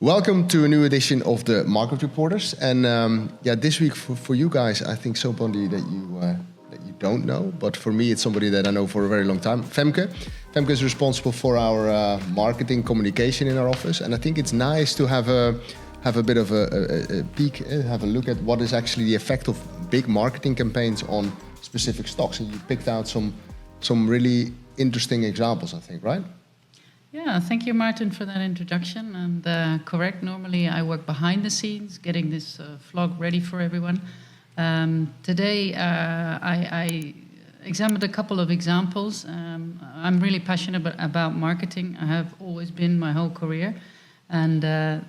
Welcome to a new edition of the Market Reporters. And this week for you guys, I think somebody that you don't know, but for me it's somebody that I know for a very long time. Femke. Femke is responsible for our marketing communication in our office, and I think it's nice to have a bit of a peek, have a look at what is actually the effect of big marketing campaigns on specific stocks. And you picked out some really interesting examples, I think, right? Yeah, thank you, Martin, for that introduction. And correct, normally I work behind the scenes, getting this vlog ready for everyone. Today, I examined a couple of examples. I'm really passionate about marketing. I have always been my whole career. And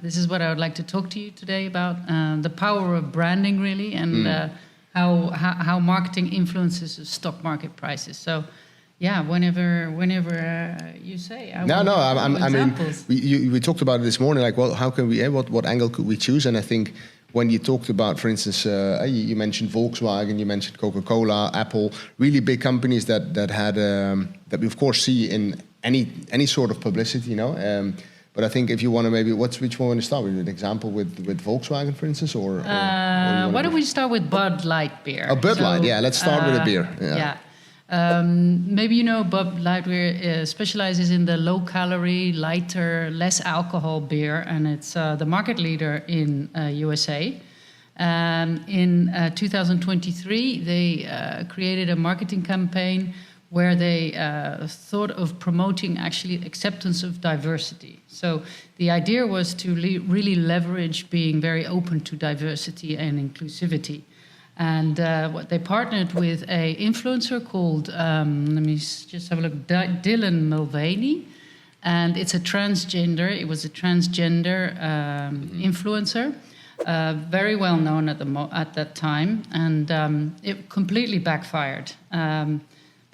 this is what I would like to talk to you today about, the power of branding, really, and how marketing influences the stock market prices. So, yeah, whenever you say. I mean, we talked about it this morning. Like, well, how can we? What angle could we choose? And I think when you talked about, for instance, you mentioned Volkswagen, you mentioned Coca-Cola, Apple, really big companies that had that we of course see in any sort of publicity, you know. But I think if you want to maybe, which one want to start with? An example with Volkswagen, for instance, or why don't we start with Bud Light beer? Oh, Bud Light, yeah. Let's start with a beer. Yeah. Maybe you know Bud Light beer specializes in the low-calorie, lighter, less alcohol beer, and it's the market leader in USA. In 2023, they created a marketing campaign where they thought of promoting actually acceptance of diversity. So the idea was to really leverage being very open to diversity and inclusivity. And what they partnered with an influencer called, let me just have a look, Dylan Mulvaney. And it's a transgender, it was a transgender influencer, very well known at that time. And it completely backfired. The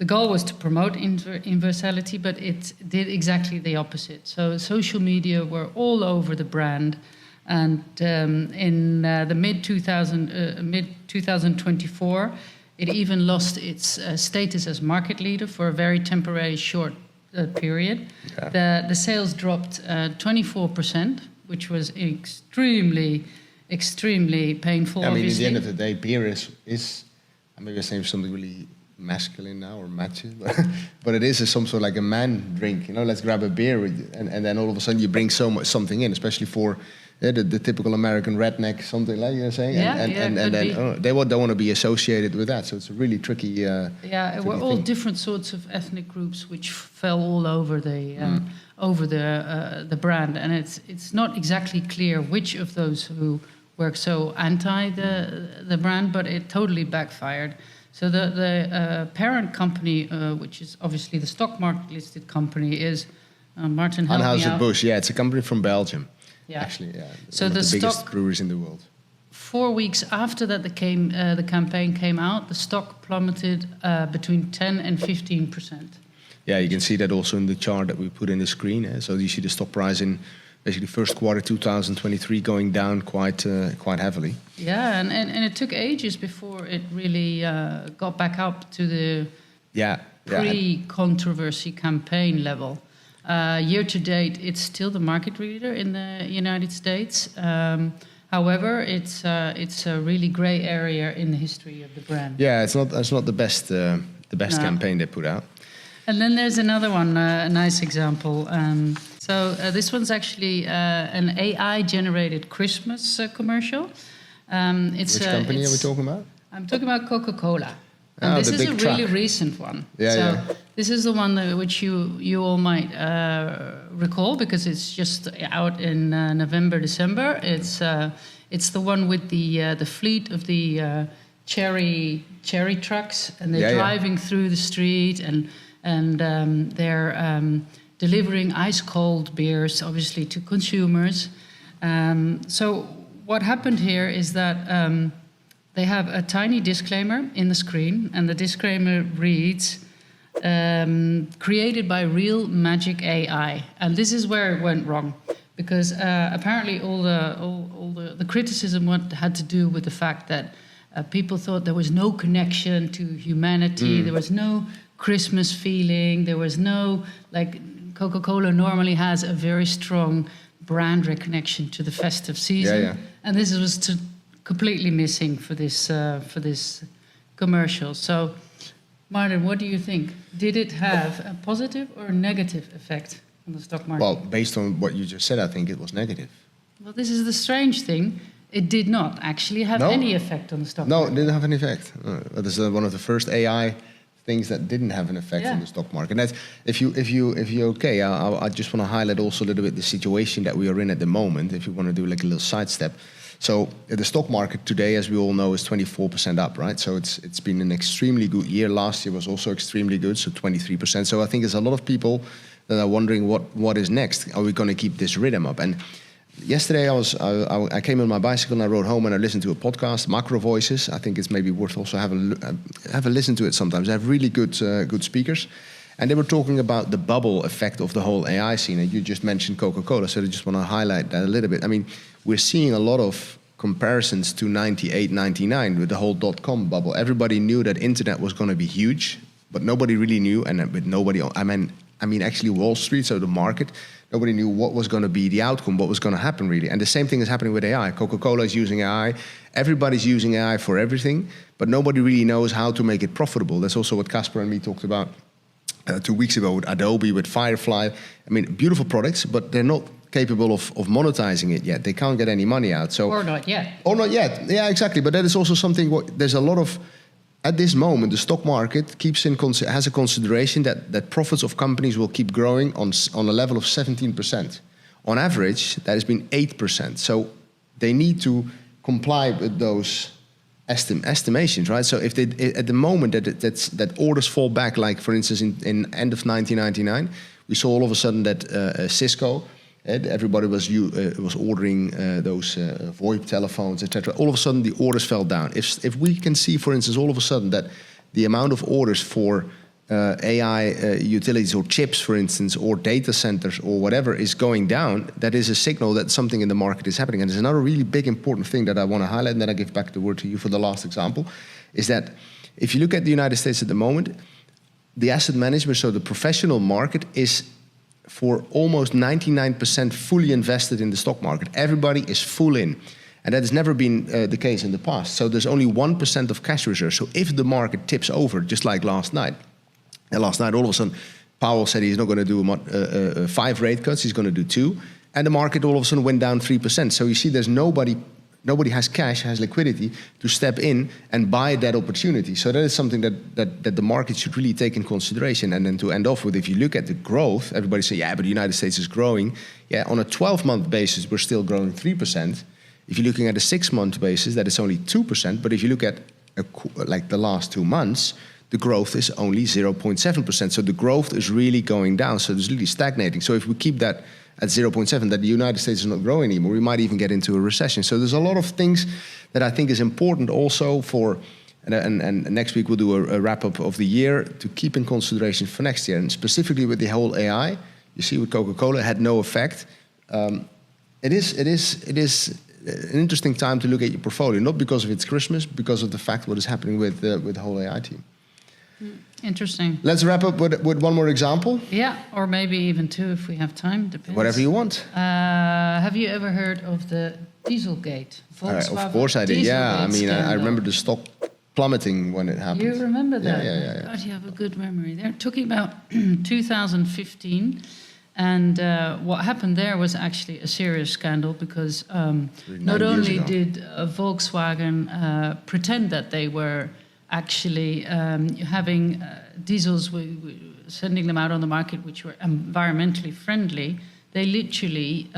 goal was to promote universality, but it did exactly the opposite. So social media were all over the brand. And in the mid-2024, it even lost its status as market leader for a very temporary short period. Yeah. The sales dropped 24%, which was extremely painful. I mean, obviously. at the end of the day, beer is maybe I'm saying something really masculine now or macho, but it is some sort of like a man drink. You know, let's grab a beer, and then all of a sudden you bring something in, especially for the typical American redneck, something like you're saying, and then they don't want to be associated with that. So it's a really tricky. It were all different sorts of ethnic groups which fell all over the brand, and it's not exactly clear which of those who were so anti the brand, but it totally backfired. So the parent company, which is obviously the stock market listed company, is Martin. Anheuser-Busch, yeah, it's a company from Belgium. Yeah. Actually, yeah. So one of the biggest stock breweries in the world. 4 weeks after that, the campaign came out, the stock plummeted between 10 and 15%. Yeah, you can see that also in the chart that we put in the screen. So you see the stock price in basically first quarter 2023 going down quite heavily. Yeah, and it took ages before it really got back up to the pre-controversy campaign level. Year to date, it's still the market leader in the United States. However, it's a really grey area in the history of the brand. Yeah, it's not the best campaign they put out. And then there's another one, a nice example. This one's actually an AI-generated Christmas commercial. Which company are we talking about? I'm talking about Coca-Cola. And this is a really recent one. This is the one which you all might recall because it's just out in November, December. It's the one with the fleet of the cherry trucks, and they're driving through the street and they're delivering ice cold beers, obviously, to consumers. So what happened here is that they have a tiny disclaimer in the screen, and the disclaimer reads, created by real magic AI. And this is where it went wrong, because apparently all the criticism had to do with the fact that people thought there was no connection to humanity, there was no Christmas feeling, there was no, like, Coca-Cola normally has a very strong brand recognition to the festive season. Yeah. And this was completely missing for this commercial. So, Martin, what do you think? Did it have a positive or negative effect on the stock market? Well, based on what you just said, I think it was negative. Well, this is the strange thing. It did not actually have any effect on the stock market. No, it didn't have any effect. This is one of the first AI things that didn't have an effect on the stock market. And that's, if you're okay, I just want to highlight also a little bit the situation that we are in at the moment, if you want to do like a little sidestep. So the stock market today, as we all know, is 24% up, right? So it's been an extremely good year. Last year was also extremely good, so 23%. So I think there's a lot of people that are wondering what is next. Are we going to keep this rhythm up? And yesterday I came on my bicycle and I rode home and I listened to a podcast, Macro Voices. I think it's maybe worth also have a listen to it sometimes. They have really good speakers. And they were talking about the bubble effect of the whole AI scene. And you just mentioned Coca-Cola, so I just want to highlight that a little bit. I mean, we're seeing a lot of comparisons to 98, 99 with the whole dot-com bubble. Everybody knew that internet was going to be huge, but nobody really knew, and with nobody, I mean actually Wall Street, so the market, nobody knew what was going to be the outcome, what was going to happen really. And the same thing is happening with AI. Coca-Cola is using AI. Everybody's using AI for everything, but nobody really knows how to make it profitable. That's also what Casper and me talked about 2 weeks ago with Adobe, with Firefly. I mean, beautiful products, but they're not capable of monetizing it yet. They can't get any money out. So or not yet. Or not yet. Yeah, exactly. But that is also something. There's a lot of, at this moment, the stock market has a consideration that profits of companies will keep growing on a level of 17%. On average, that has been 8%. So they need to comply with those estimations, right? So if they, at the moment that orders fall back, like for instance in end of 1999, we saw all of a sudden that Cisco, everybody was ordering those VoIP telephones, etc. All of a sudden the orders fell down. If we can see, for instance, all of a sudden that the amount of orders for AI utilities or chips, for instance, or data centers or whatever is going down, that is a signal that something in the market is happening. And there's another really big important thing that I want to highlight, and then I give back the word to you for the last example, is that if you look at the United States at the moment, the asset management, so the professional market, is for almost 99% fully invested in the stock market. Everybody is full in. And that has never been the case in the past. So there's only 1% of cash reserves. So if the market tips over, just like last night, and last night all of a sudden Powell said he's not going to do 5 rate cuts, he's going to do 2. And the market all of a sudden went down 3%. So you see there's nobody has cash, has liquidity to step in and buy that opportunity. So that is something that the market should really take in consideration. And then to end off with, if you look at the growth, everybody say, yeah, but the United States is growing. Yeah, on a 12-month basis, we're still growing 3%. If you're looking at a 6-month basis, that is only 2%. But if you look at like the last 2 months, the growth is only 0.7%. So the growth is really going down. So it's really stagnating. So if we keep that at 0.7, that the United States is not growing anymore, we might even get into a recession. So there's a lot of things that I think is important also for, and next week we'll do a wrap-up of the year to keep in consideration for next year. And specifically with the whole AI, you see with Coca-Cola, it had no effect. It is an interesting time to look at your portfolio, not because of it's Christmas, because of the fact what is happening with the whole AI team. Interesting. Let's wrap up with one more example. Yeah, or maybe even 2 if we have time. Depends. Whatever you want. Have you ever heard of the Dieselgate? Volkswagen of course I did. Yeah, I mean, I remember the stock plummeting when it happened. You remember that? Yeah. God, you have a good memory. They're talking about 2015. And what happened there was actually a serious scandal because not only did Volkswagen pretend that they were actually having diesels, sending them out on the market, which were environmentally friendly, they literally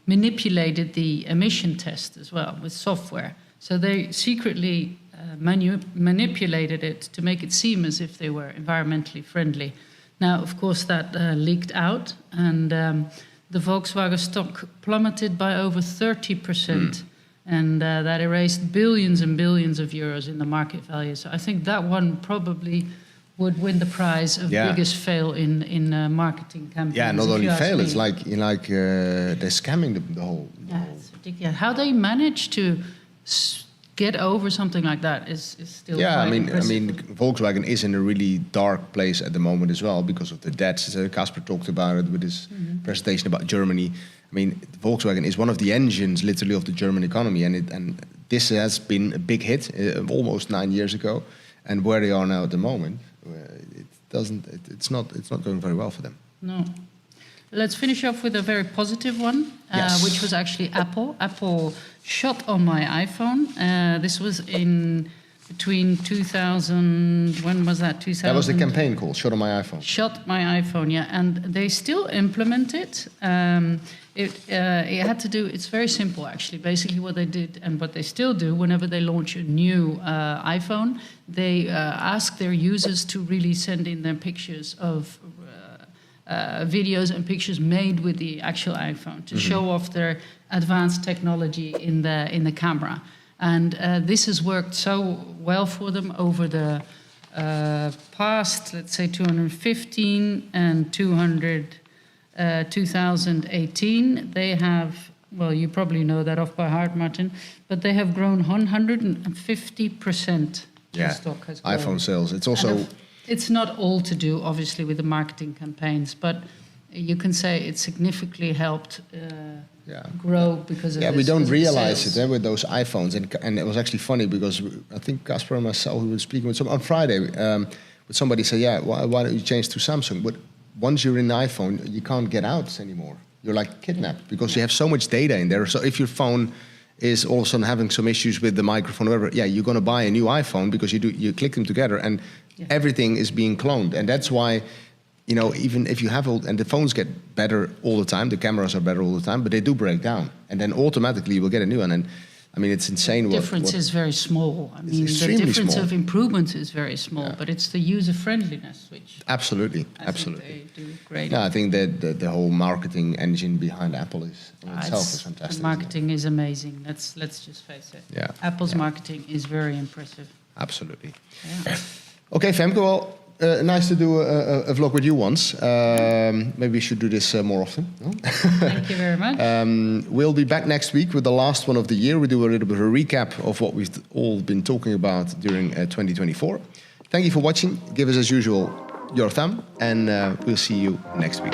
manipulated the emission test as well with software. So they secretly manipulated it to make it seem as if they were environmentally friendly. Now, of course, that leaked out, and the Volkswagen stock plummeted by over 30%. And that erased billions and billions of euros in the market value. So I think that one probably would win the prize of biggest fail in marketing campaigns. Yeah, not only fail, it's like they're scamming the whole. It's ridiculous. How they managed to get over something like that is still Yeah, quite I impressive. mean, Volkswagen is in a really dark place at the moment as well because of the debts. Casper talked about it with his presentation about Germany. I mean, Volkswagen is one of the engines, literally, of the German economy, and this has been a big hit almost 9 years ago. And where they are now at the moment, it's not going very well for them. No. Let's finish off with a very positive one, Yes. which was actually Apple. Apple shot on my iPhone. This was in between 2000. When was that? 2000. That was the campaign call, shot on my iPhone. Shot my iPhone, yeah, and they still implement it. It had to do. It's very simple, actually. Basically, what they did and what they still do, whenever they launch a new iPhone, they ask their users to really send in their pictures of videos and pictures made with the actual iPhone to show off their advanced technology in the camera. And this has worked so well for them over the past, let's say, 215 and 2018. They have, well, you probably know that off by heart, Martin, but they have grown 150%. Yeah, The stock has grown. iPhone sales. It's also... It's not all to do, obviously, with the marketing campaigns, but you can say it significantly helped grow because of Yeah, this, we don't because of the realize sales. it with those iPhones. And it was actually funny because I think Casper and myself, we were speaking with on Friday, with somebody said, yeah, why don't you change to Samsung? But once you're in the iPhone, you can't get out anymore. You're like kidnapped because you have so much data in there. So if your phone is all of a sudden having some issues with the microphone or whatever, yeah, you're going to buy a new iPhone because you click them together and everything is being cloned. And that's why, you know, even if you have and the phones get better all the time, the cameras are better all the time, but they do break down. And then automatically you will get a new one. And I mean, it's insane. The difference is very small. I mean, the extremely difference small. of improvements is very small, but it's the user friendliness which Absolutely. I think they do great. No, I think that the whole marketing engine behind Apple is in itself is fantastic. The marketing is amazing. Let's just face it. Yeah. Apple's marketing is very impressive. Absolutely. Yeah. Okay, Femke, well, nice to do a vlog with you once. Maybe we should do this more often. No? Thank you very much. We'll be back next week with the last one of the year. We do a little bit of a recap of what we've all been talking about during 2024. Thank you for watching. Give us, as usual, your thumb, and we'll see you next week.